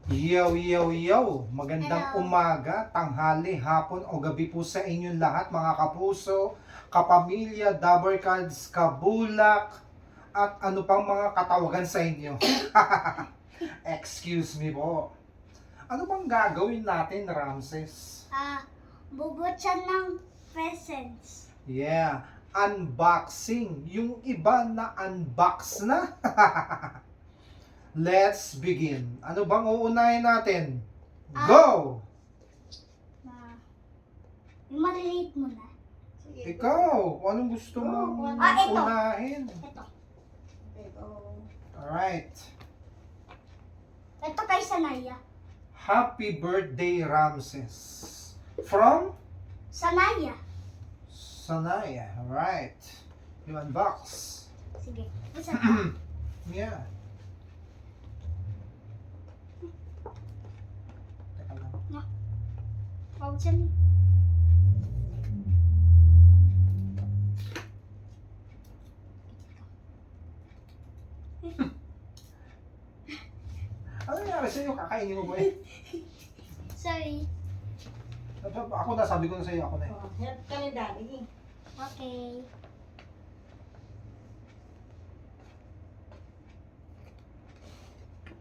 Yo, yo, yo! Magandang Hello. umaga, tanghali, hapon o gabi po sa inyong lahat mga kapuso, kapamilya, Dabarkads, kabulak, at ano pang mga katawagan sa inyo. Excuse me po. Ano bang gagawin natin, Ramses? Bubutsan ng presents. Yeah, unboxing. Yung iba na unbox na. Let's begin. Ano bang uunahin natin? Go! Yung maliliit mo na. Ikaw, anong gusto mong ito. unahin? Ito. Alright. Ito kay Sanaya. Happy birthday, Ramses. From Sanaya. Sanaya. Alright. You unbox. Sige. Isa pa. Yeah. Teka lang. Bubutsan eh. Ano nangyari sa'yo? Kakainin mo ba eh? Sorry. Ako na, sabi ko na sa'yo, ako na eh. Help ka ni Daddy. Okay.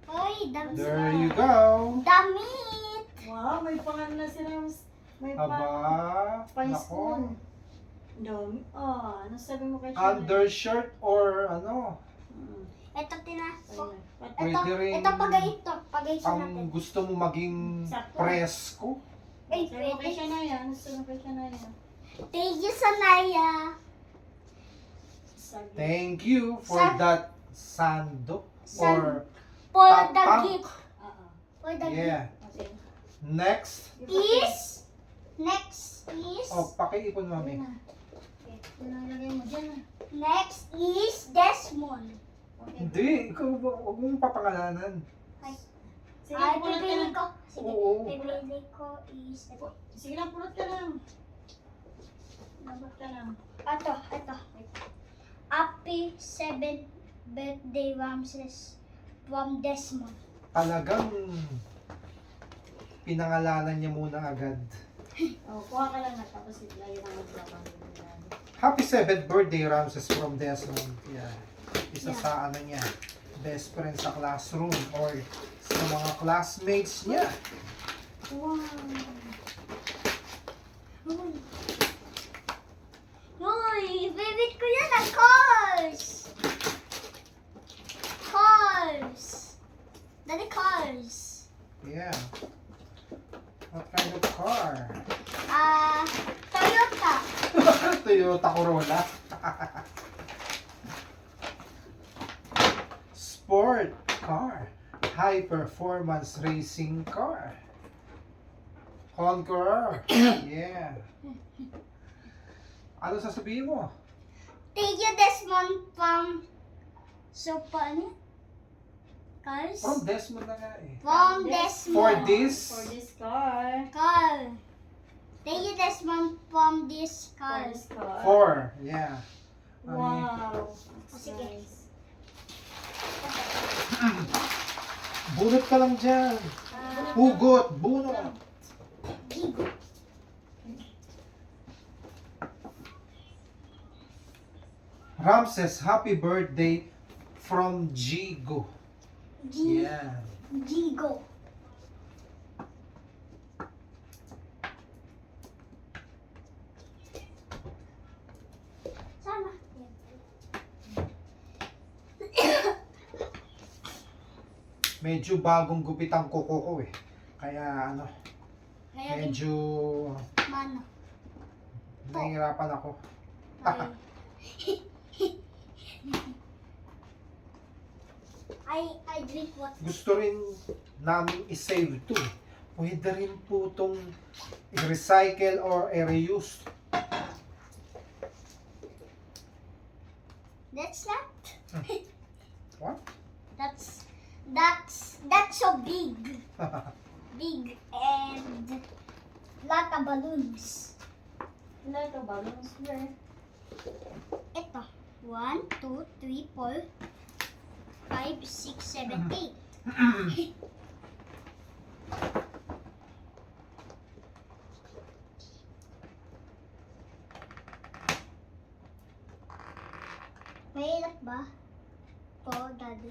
Oy, damit. There you go. Damit. Wow, may pangalan na sila. May Aba, pang nako. spoon. Dami. Oh, ano sabi mo kay Undershirt or ano? Ito tina. Ayun. Pwede rin Ito pagay ang natin. gusto mo maging Sakto. presko. Ay, Sabi mo kay pwede. Shania. Ano sabi mo kay Shania? Thank you, Sanaya. Sabi. Thank you for Sa- that sando San- or For the tapak. gift. Oo. For the Yeah. Okay. Next. gift. Next is. Oh, pakiipon mami. Ayun na. Okay. Ito na ilagay mo dyan. Next is Desmond. Okay. Hindi, ikaw ba, huwag mong papangalanan. Sige, Ay, pulot ka pipili lang. ko. Sige, Oo. pipili ko is ito. Sige lang, pulot ka lang. Labot ka lang. Ito. Happy 7th birthday, Ramses. From Desmond. Talagang pinangalanan niya muna agad. Oh, kuha ka lang na tapos ilayo na magpapangin ni Daddy. Happy 7th birthday, Ramses from Desmond. Yeah. Isa Yeah. sa ano niya, best friend sa classroom or sa mga classmates niya. Wow. Uy. Uy, favorite ko yan ang cars. Cars. Daddy, cars. Yeah. What kind of car? Toyota. Toyota Corolla. Sport car. High performance racing car. Conqueror. Yeah. Ano sasabihin mo? Thank you, Desmond, from ano? Cars? From Desmond na nga eh. From For Desmond. this, For this car. Car. Thank you, Desmond, from this For car. this car. for, yeah. Wow. That's Sige. nice. Bunot ka lang dyan. Hugot, bunot. Gigo. Ramses, happy birthday from Jigo. Yeah. Gigo. Sama. Medyo bagong gupit ang kuko ko eh. Kaya ano, Kaya din, medyo mano. nahihirapan ako. I drink water. Gusto rin namin i-save to. Pwede rin po itong i-recycle or i-reuse. That's not. What? That's so big. Big and lot of balloons. Like a balloons where? Ito. 1, 2, 3, 4, 5, 6, 7, 8. Ba? Po, daddy.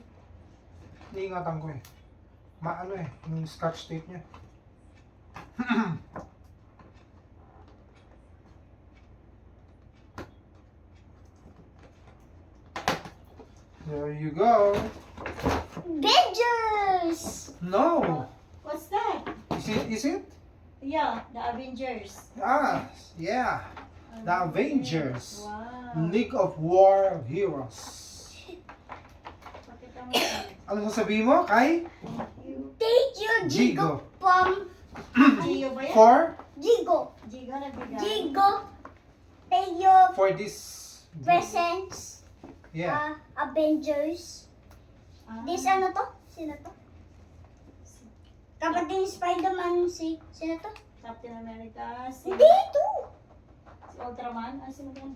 Iingatan ko eh. Maano eh, yung scotch tape niya. There you go. Avengers! No! What's that? Is it? Yeah, the Avengers. Ah, yeah. The Avengers. Wow. League of War Heroes. Pakita mo yan. Ano sasabihin mo, Kai? Thank you, Jigo. Jigo. From Gio ba yan? For? Jigo. Gigo nagbigay. Jigo. Thank you, For this. presents. Yeah. Avengers. Ah. This ano to? Sino to? Kapatid ni Spider-Man si... Sino to? Captain America. Si Hindi ito! Ultraman. Ah, sino yan?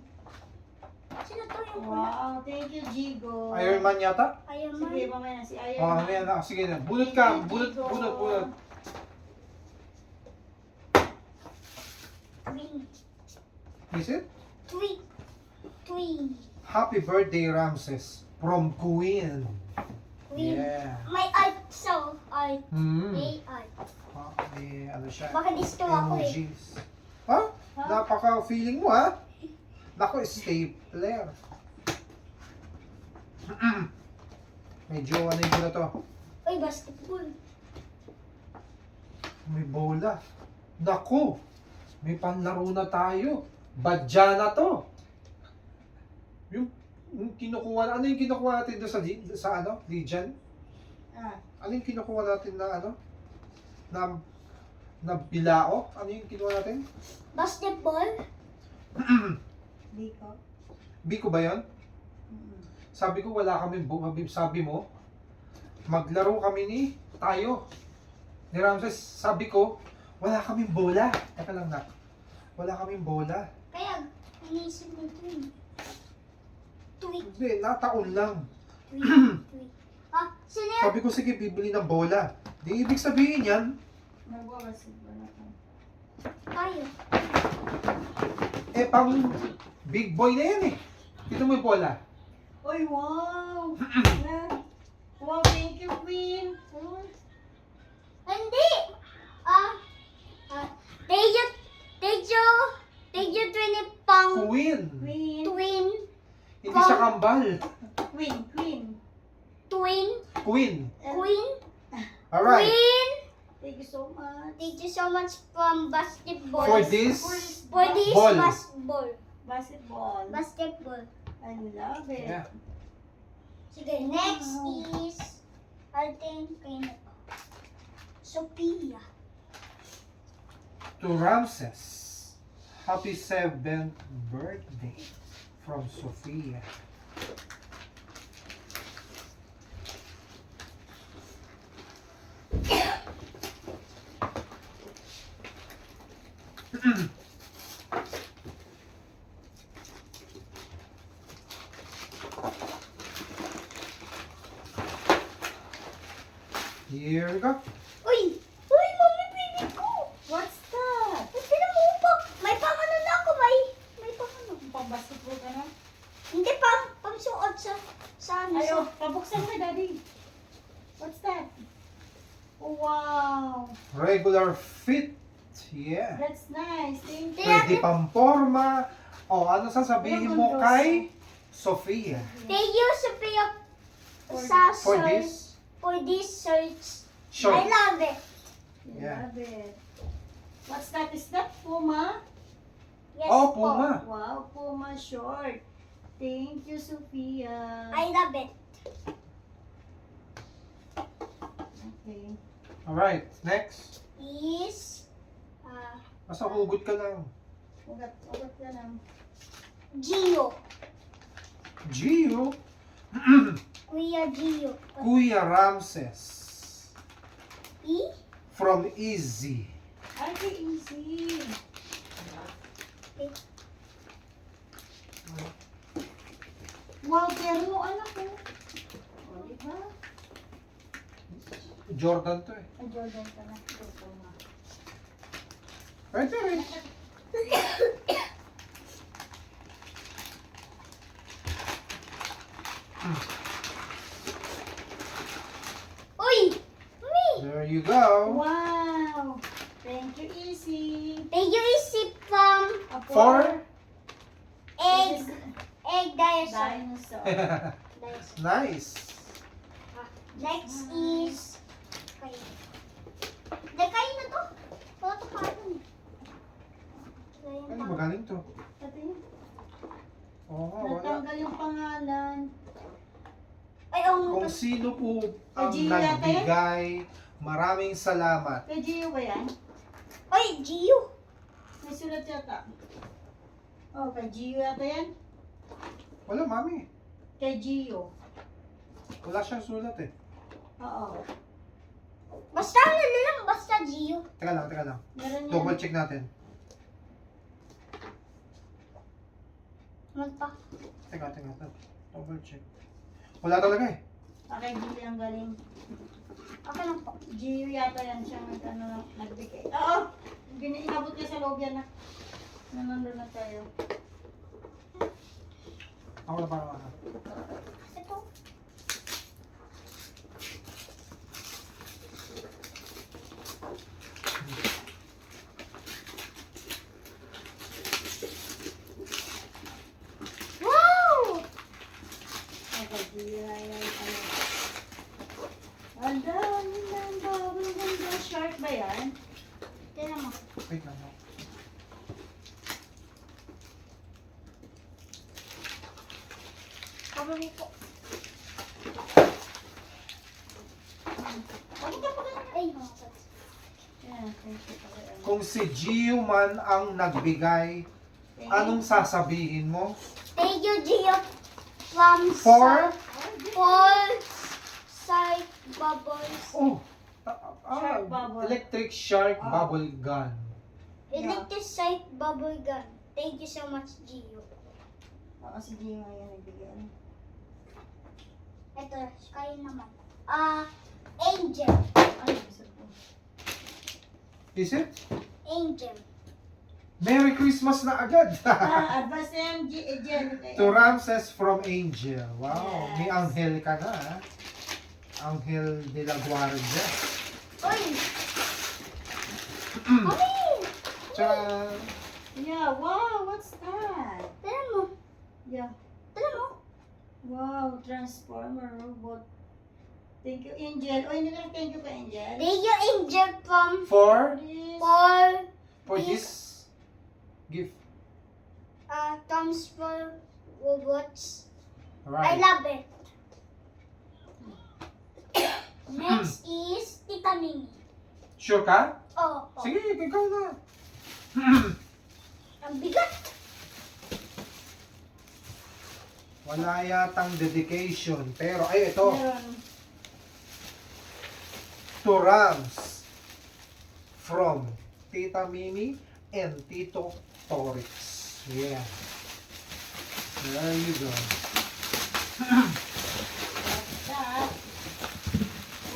Sino to yung pula? Wow, thank you, Gigo. Iron Man yata? Iron Sige, Man. mamaya na si Iron Oh, Man. ayan na. Sige na. Bunot ka. Bunot. Twin. Is it? Twin. Twin. Happy birthday, Ramses. From Queen. Twin. Yeah. May art so. Art. Hmm. May art. Ah, may ano siya. Baka disto ako eh. Emojis. Ha? Napaka-feeling mo, ha? Nako, stapler. Medyo ano yung na to? Uy, basketball. May bola. Nako, may panlaro na tayo. Badya na to. Yung kinukuha, ano yung kinukuha natin doon sa ano? Legion? Ah, Ano yung kinukuha natin na ano? Na bilao? Ano yung kinuha natin? Basketball. Gigo. Biko ba yun? Sabi ko wala kami, sabi mo, maglaro kami tayo. Ni Ramses, sabi ko, wala kaming bola. Teka lang na. Wala kaming bola. Kaya, inisip mo twin. Twin. Hindi, nataon lang. Twin. Twin. Ah, sino yan? Sabi ko, sige, bibili ng bola. Di ibig sabihin yan, Nagbabasketball na to. Tayo. pang big boy na yan eh. Dito mo yung bola. Uy, wow! Wow, thank you, Queen. Hindi. Tejo 20 pang Queen. Queen. twin. Hindi siya kambal. Queen. Twin. Queen. Queen. Alright. Queen. Thank you so much. Thank you so much from basketball. For this, For this Ball. basketball. Basketball. Basketball. I love it. yeah. Sige, next is I think kay na to. Sophia. To Ramses. Happy 7th birthday from Sophia. Here we go. Uy! Uy, mami, baby ko! What's that? Ay, pinamupak! May pang ano na ako, may pang ano. Pang basketball ka na? Hindi pang suot sa ano. Ay, Sa, oh, pabuksan mo, Daddy. What's that? Oh, wow. Regular fit. Yeah. That's nice. Thank you. Pwede pang forma. O, ano sasabihin mo kay Sophia? thank you, Sophia, For- sa For search. this For this search. I short. love it. I Yeah. love it. What's that? Is that Puma? Yes Oh, po. Puma. Wow, Puma short. Thank you, Sophia. I love it. Okay. Alright, next. Is Basta hugot ka lang. Ugat ka lang. Gio. Gio. Kuya Gio. Kuya Ramses. E? From Easy. Ay, kay easy. Wow, pero anak ko. O, diba? Jordan to eh. Ang Jordan ka na. Puma. Right there eh. Uy! Me! There you go. Wow. Thank you, Easy. Thank you, Easy from For? Egg Dinosaur. Dinosaur. Dinosaur. Nice. Next is... Kayo. Hindi, kayo na to. Wala to parang eh. Kayo Ay, pa. magaling to. Pati Oo nga, wala. natanggal yung pangalan. Ay, oo nga. Kung sino po ang Gio yata yan? nagbigay, maraming salamat. Kay Gio ba yan? Ay, Gio. May sulat yata. Oh, kay Gio yata yan? Wala, mami. Kay Gio. Wala siyang sulat eh. Oo. Basta ano na lang, basta Gio. Teka lang. Meron yan. Double check natin. Ano pa? Teka. Double check. Wala talaga eh. Kay Gio ang galing. Okay lang po. Gio yata yan siya nagbigay. Oo! Inabot niya sa loob yan na. Nandun na tayo. Ako na parang ano. Ito. Wow! Okay, Gio ay ano. Ang dami ng bubble ganda. Shark ba yan? Tignan mo. Wait lang. No? Cover mo po. Bakit ka pa ganun? Ay, mga Yeah, thank you. Okay, Kung si Gio man ang nagbigay, anong sasabihin mo? Thank you, Gio, from For? Sight Bubbles. Oh! Shark bubble. Electric shark Ah. bubble gun. Electric Sight Bubble Gun. Thank you so much, Gio. Oo, si Gio nga yan nagbigay. Ito, kayo naman. Angel. Ay, gusto ko. Is it? Angel. Merry Christmas na agad! Advance na yan, Jen. To Ramses from Angel. Wow, Yes. may anghel ka na. Ha? Anghel de la Guardia. Uy! Kami! Tcharan! Yeah, wow, what's that? Tignan mo. Yeah. Tignan mo. Wow, Transformer robot. Thank you, Angel. Oh, hindi na thank you pa, Angel. Thank you, Angel, from For Please. for this gift. Transfer Robots. I Right. love it. Next is Tita Mimi. Sure ka? Oh, oh. Sige, ikaw na. Ang bigat. Wala yatang dedication. Pero, ay, ito. Meron. To Rams. From Tita Mimi and Tito Torix. Yeah. There you go. What's that?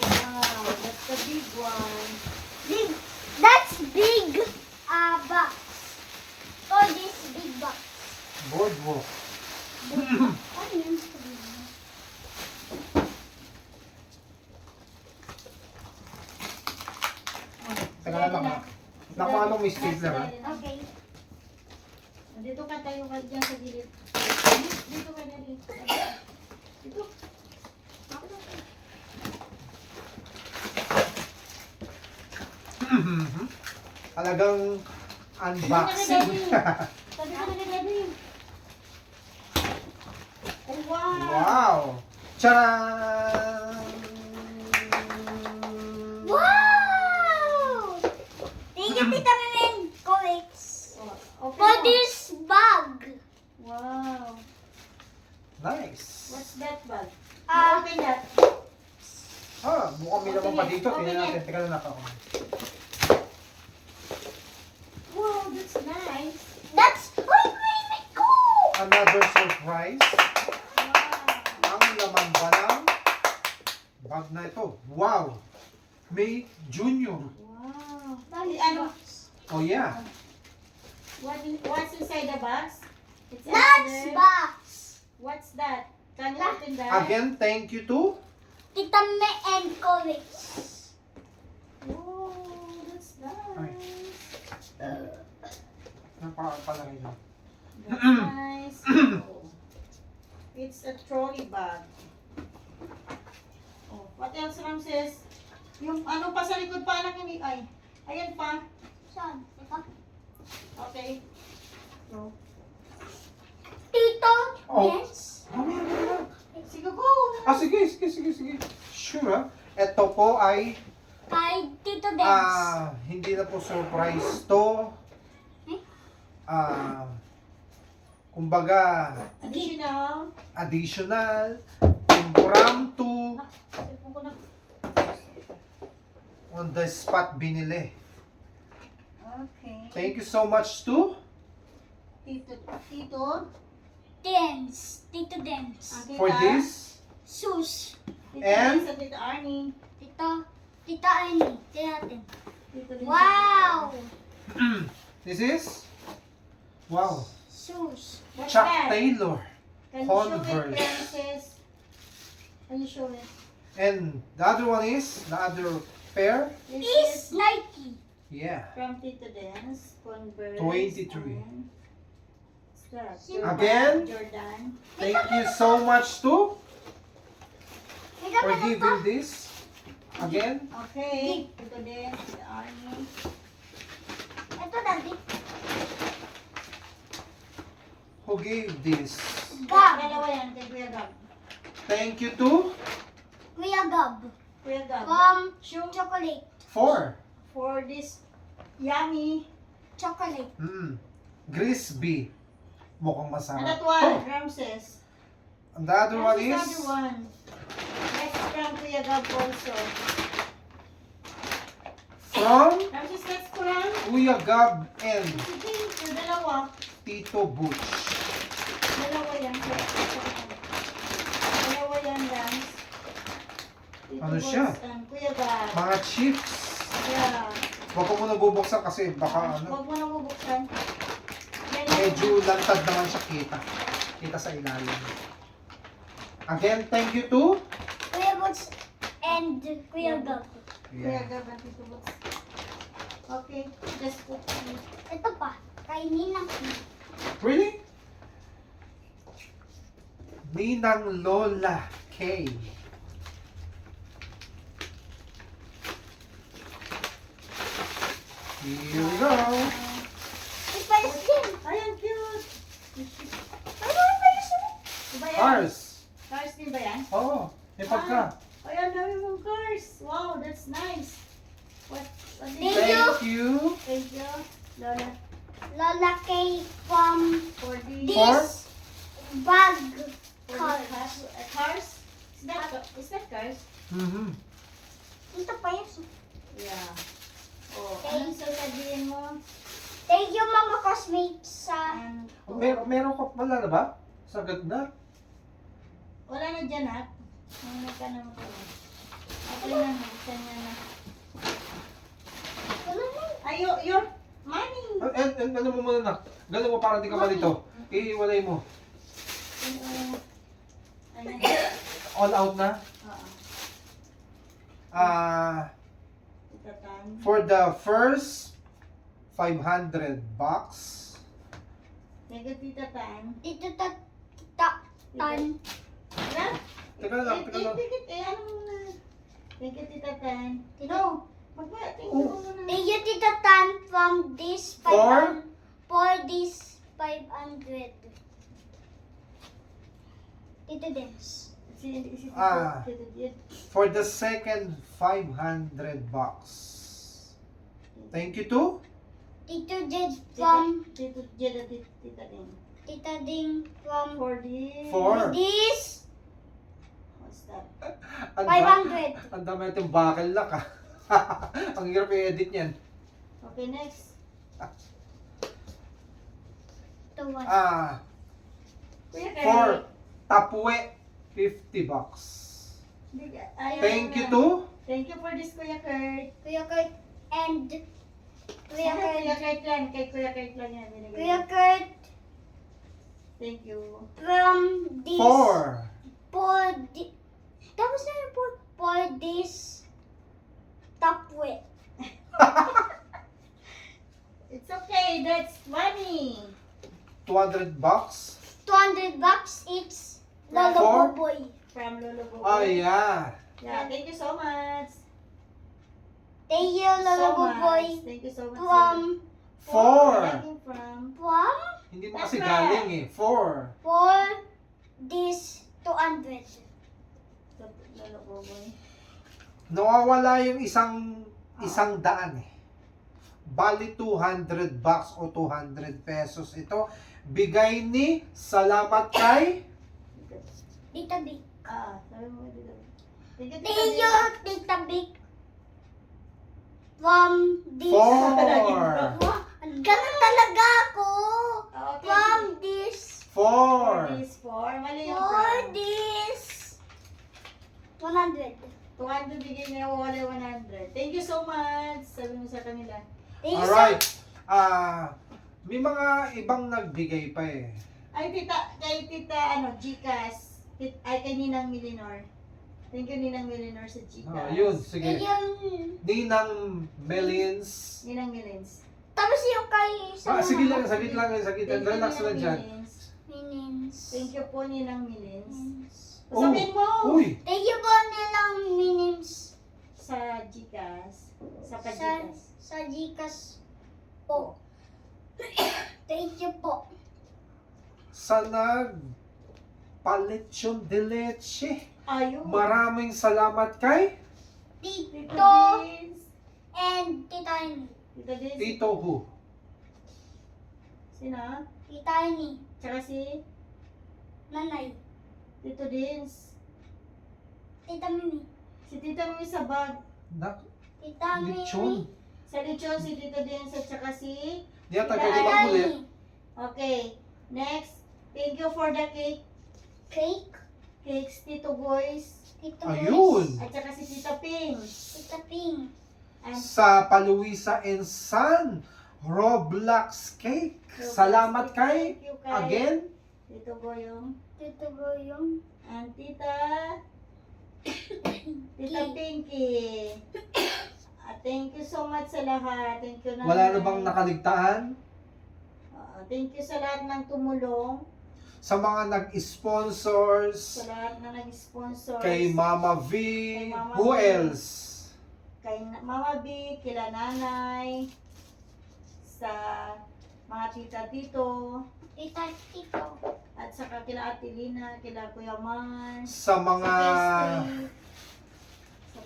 Wow, that's the big one. Big. That's big box. Oh, this big box. Boardwalk. Ano yun? Teka lang ako. Naku, anong may stapler, ha? Okay. Dito ka tayo ka dyan sa gilid. Dito ka na dito. Dito. Talagang unboxing. Sabi ko na daddy. Oh, wow. Wow! Charan! Wow! Thank you, Tita Mimi Comics. Oh, open For mo. this bag. Wow. Nice! What's that bag? Ah. Open that. Mukhang may naman pa dito. Open Tingnan it. natin. Teka lang ako. Wow, that's nice. That's wait, go! Another surprise. Wow. Ang laman ba ng bag na ito? Wow! May Junior. Wow. That's Ano? Oh yeah. What's inside the box? It's Lunch another- box. What's that? Can you open that? Again, thank you to Tita Me and Courage. Oh, that's nice. napakapalaki na. That's nice. Oh. It's a trolley bag. Oh, what else, Ramses? Yung ano pa sa likod pa lang hindi. Ay, ayan pa. Saan? Ito? Okay. So, Tito, Oh. yes. Mamaya na. sige, go. Sige. Sure ha? Ito po ay Kay Tito Dance. hindi na po surprise to. Kumbaga, Additional. impromptu, Sipon ko na. on the spot binili. Okay. Thank you so much to Tito. Dance. Tito Dance. Okay, for this. Sus. Tito And- Sa Tito Arnie. Tita Annie. Tinatin. Tito din Wow. sa- This is, wow, Sus. What's Chuck that? Taylor. Can you Converse. show it, Francis? Can you show it? And the other one is, the other pair, This Is is Nike. yeah. from Tito Dance, Converse. 23. and- What's that? Again? Jordan. Thank you so much to May for gamit ito. giving this. Again, Okay. Tito Dance, Tito Arnie. Ito, Daddy. who gave this? Gab. Dalawa yan, kay Kuya Gab. Thank you to Kuya Gab. Kuya Gab. From chocolate. For this yummy. Chocolate. Grisby. Mukhang And masarap. that one, Oh, Ramses. and the other one Ramses, is the other one. Next from Kuya Gab also. from Ramses, that's from? Kuya Gab and Sige, yung dalawa. Tito Butch. Dalawa yan. Dalawa yan, Rams. Tito Ano Boss siya? and Kuya Gab. Mga chips. Yeah. Huwag ko muna bubuksan kasi baka ano, Huwag mo na bubuksan. Yan lang. medyo lantad naman siya kita. Kita sa ilalim. Again, thank you to Kuya Boots and Kuya Gab. Kuya Gab and Tito Boss. Okay, just put it. Ito pa. Kay Ninang. Really? Ninang Lola K. Here we go. May palis din. Ayan, cute. Ano may palis din? Diba yan? Cars. Cars din ba yan? Oo. May pagka. Ayan, dami mong cars. Wow, that's nice. What Thank is you. Thank you. Thank you, Lola, Lola K from for the this bag for the card. cars. Is that cars? Mm-hmm. Ito pa yun. Yeah. Oh, Okay. anong sasabihin mo? Thank you mga cosmates sa... And, Meron ka pala na ba? Sagad na. wala na dyan, ha? Ano ka na mo? Okay na, buksan niya na. Wala na. Ay, your money. And ano mo muna na? Gano'n mo para di ka malito. Iiwalay mo. Ayan. All out na. Oo. Itatan. For the first 500 bucks, Teka, Tita Tan. Dito tan. Wala? Teka lang. Ano muna? Thank you, Tita Tan. No. Thank you Oh. muna. Thank you Tita Tan from this for this 500. Tito Dance. Si Ah. Tito Jed. for the second 500 bucks. Thank you to Tito Jed from Tito Jed at Tita Din. Tita Ding from For the... For- this What's that? ang 500. Ang dami natin bakal lock ah. Ang hirap i-edit niyan. Okay, next. Ito one. Kuya For Kari. Tapue 50 bucks. Thank you to Thank you for this, Kuya Kurt. Kuya Kurt and Kuya Kuya Kurt. Kurt yan. Kay Kuya Kurt lang yan. binigay. Kuya Kurt Thank you. from this for Tapos na yun for this top weight. It's okay, that's money. $200? $200 each. For? Lolo Boy. From Lolo Boy. Oh, yeah. Yeah, thank you so much. Thank you, Lolo Boy. Thank you so much. From, Four. Laging from. Hindi mo kasi galing eh. 4. for this 200. Lolo Boy. Nawawala yung isang daan eh. Bali $200 o 200 pesos ito. Bigay ni Salamat kay Tita Big. Sabi mo dito. Thank you, Thank you, Tita Big. From this. 4. Wow, ganun talaga ako. Okay. From this. 4. This four. Mali yung For from. this 100. 200 bigay niya, wala 100. Thank you so much. Sabi mo sa kanila. Thank you, Alright. May mga ibang nagbigay pa eh. Ay, kay tita, Gcash. Ay, kay Ninang Milinor. Thank you, Ninang Milinor sa Gcash. Yun, Thank sige. you. Ninang Millions. Ninang Milins. Tapos yung kay Sige lang, saglit lang. Thank you, Relax lang Ninang dyan. Milins. Minins. Thank you po, Ninang Milins. Oh, Sabihin mo! uy, Thank you po nilang minins Sa Gcash. Sa sa, pa-Gcash. sa Gcash po. Thank you po. sa nagpaletsyon de leche. Ayun. Maraming salamat kay Tito Tito Dins. and Tita Ini. Tito Dins. Tito Who. Sino? Tita Ini. Tsaka si Nanay. Tito Dins. Tita Mimi. Si Tita Mimi sa bag. Tita Mimi. Lechon. Sa lechon, si Tito Dins at tsaka si... Di ata Tita pwede Tita makulit. Ini. Okay. Next. Thank you for the cake. Cake. Cakes, Tito Boys. Tito Ayun. At saka si Tita Ping. Tita Ping. And Sa Paluisa and San Roblox Cake. Salamat kay Thank you kay again. Tito Boyong. Tito Boyong. And Tita Pinky. Thank you so much sa lahat. Thank you na. Wala na bang nakaligtaan? Thank you sa lahat ng tumulong. Sa mga nag-sponsors. Sa lahat na nag-sponsor. Kay Mama V. Kay Mama Who V. else? Kay Mama B, kila nanay. Sa mga tita-tito. Tita Tito. At saka kila Ate Lina, kila Kuya Mars. Sa mga Sa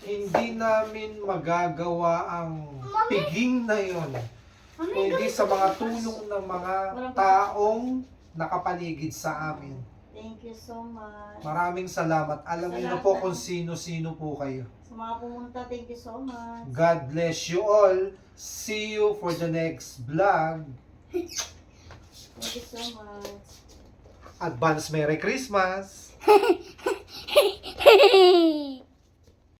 hindi namin magagawa ang piging na yon. Kundi sa mga tulong ng mga taong nakapaligid sa amin. Thank you so much. Maraming salamat. Alam niyo na po kung sino-sino po kayo. Sa mga pumunta, thank you so much. God bless you all. See you for the next vlog. Thank you so much. Advance Merry Christmas!